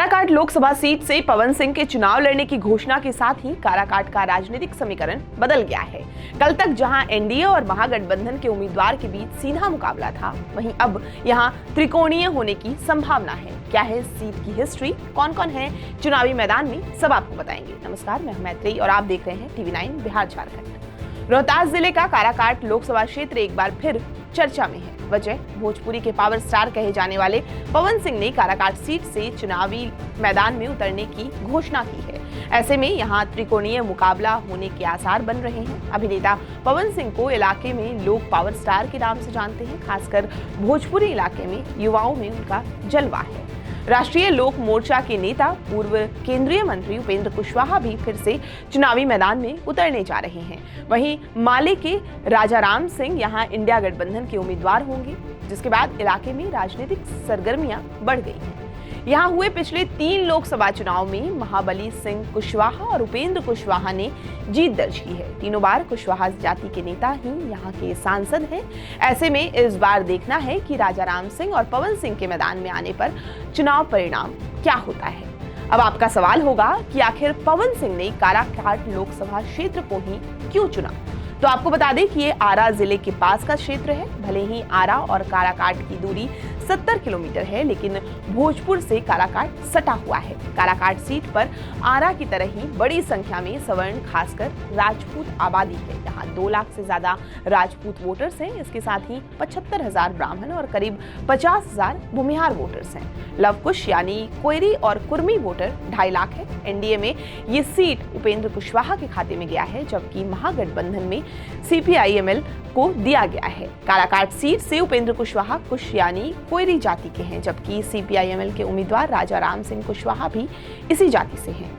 Karakat Lok Sabha seat से पवन सिंह के चुनाव लड़ने की घोषणा के साथ ही काराकाट का राजनीतिक समीकरण बदल गया है। कल तक जहां एनडीए और महागठबंधन के उम्मीदवार के बीच सीधा मुकाबला था, वहीं अब यहां त्रिकोणीय होने की संभावना है। क्या है सीट की हिस्ट्री, कौन कौन है चुनावी मैदान में, सब आपको बताएंगे। नमस्कार, मैं मैत्री और आप देख रहे हैं TV9 बिहार झारखंड। रोहतास जिले का काराकाट लोकसभा क्षेत्र एक बार फिर चर्चा में है। वजह भोजपुरी के पावर स्टार कहे जाने वाले पवन सिंह ने काराकाट सीट से चुनावी मैदान में उतरने की घोषणा की है। ऐसे में यहां त्रिकोणीय मुकाबला होने के आसार बन रहे हैं। अभिनेता पवन सिंह को इलाके में लोग पावर स्टार के नाम से जानते हैं। खासकर भोजपुरी इलाके में युवाओं में उनका जलवा है। राष्ट्रीय लोक मोर्चा के नेता पूर्व केंद्रीय मंत्री उपेंद्र कुशवाहा भी फिर से चुनावी मैदान में उतरने जा रहे हैं। वहीं माले के राजाराम सिंह यहां इंडिया गठबंधन के उम्मीदवार होंगे, जिसके बाद इलाके में राजनीतिक सरगर्मियां बढ़ गई हैं। यहां हुए पिछले 3 लोकसभा चुनाव में महाबली सिंह कुशवाहा और उपेंद्र कुशवाहा ने जीत दर्ज की है। तीनों बार कुशवाहा जाति के नेता ही यहां के सांसद हैं। ऐसे में इस बार देखना है कि राजाराम सिंह और पवन सिंह के मैदान में आने पर चुनाव परिणाम क्या होता है। अब आपका सवाल होगा कि आखिर पवन सिंह ने काराकाट लोकसभा क्षेत्र को ही क्यों चुना। तो आपको बता दें कि ये आरा जिले के पास का क्षेत्र है। भले ही आरा और काराकाट की दूरी 70 किलोमीटर है, लेकिन भोजपुर से काराकाट सटा हुआ है। काराकाट सीट पर आरा की तरह ही बड़ी संख्या में सवर्ण, खासकर राजपूत आबादी है। यहाँ 2 लाख से ज्यादा राजपूत वोटर्स हैं। इसके साथ ही 75,000 ब्राह्मण और करीब 50,000 भूमिहार वोटर्स हैं। लवकुश यानी कोयरी और कुर्मी वोटर 2.5 लाख है। एनडीए में ये सीट उपेंद्र कुशवाहा के खाते में गया है, जबकि महागठबंधन में CPIML को दिया गया है। काराकाट सीट से उपेंद्र कुशवाहा कुश यानी कोयरी जाति के हैं, जबकि CPIML के उम्मीदवार राजाराम सिंह कुशवाहा भी इसी जाति से हैं।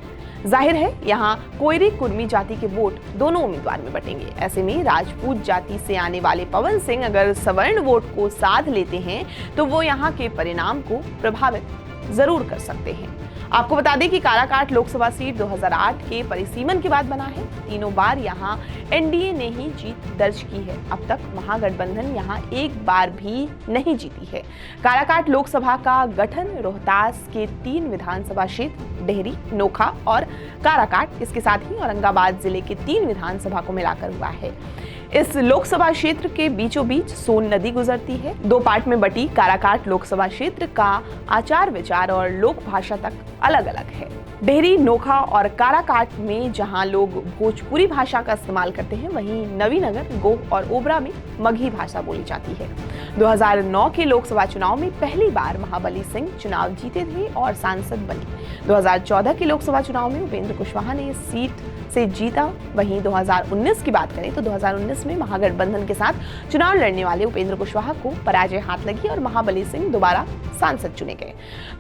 जाहिर है यहाँ कोयरी कुर्मी जाति के वोट दोनों उम्मीदवार में बटेंगे। ऐसे में राजपूत जाति से आने वाले पवन सिंह अगर सवर्ण वोट को साध लेते हैं तो वो यहाँ के परिणाम को प्रभावित जरूर कर सकते हैं। आपको बता दें कि काराकाट लोकसभा सीट 2008 के परिसीमन के बाद बना है। तीनों बार यहाँ एनडीए ने ही जीत दर्ज की है। अब तक महागठबंधन यहाँ एक बार भी नहीं जीती है। काराकाट लोकसभा का गठन रोहतास के 3 विधानसभा क्षेत्र डेहरी, नोखा और काराकाट, इसके साथ ही औरंगाबाद जिले के 3 विधानसभा को मिलाकर हुआ है। इस लोकसभा क्षेत्र के बीचों बीच सोन नदी गुजरती है। 2 पार्ट में बटी काराकाट लोकसभा क्षेत्र का आचार विचार और लोक भाषा तक अलग अलग है। डेहरी, नोखा और काराकाट में जहां लोग भोजपुरी भाषा का इस्तेमाल करते हैं, वहीं नवीनगर, गोह और ओबरा में मगही भाषा बोली जाती है। 2009 के लोकसभा चुनाव में पहली बार महाबली सिंह चुनाव जीते थे और सांसद बने। 2014 के लोकसभा चुनाव में उपेंद्र कुशवाहा ने इस सीट से जीता। वहीं 2019 की बात करें तो 2019 में महागठबंधन के साथ चुनाव लड़ने वाले उपेंद्र कुशवाहा को पराजय हाथ लगी और महाबली सिंह दोबारा सांसद चुने गए।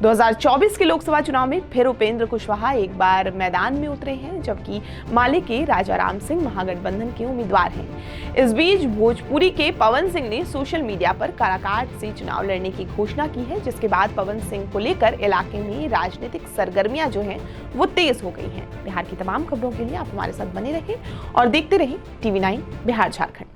2024 के लोकसभा चुनाव में फिर उपेंद्र कुशवाहा एक बार मैदान में उतरे हैं, जबकि माले के राजाराम सिंह महागठबंधन के उम्मीदवार हैं। इस बीच भोजपुरी के पवन सिंह ने सोशल मीडिया पर काराकाट से चुनाव लड़ने की घोषणा की है, जिसके बाद पवन सिंह को लेकर इलाके में राजनीतिक सरगर्मियां जो हैं वो तेज हो गई हैं। बिहार की तमाम खबरों के लिए आप हमारे साथ बने रहें और देखते रहें TV9 बिहार झारखंड।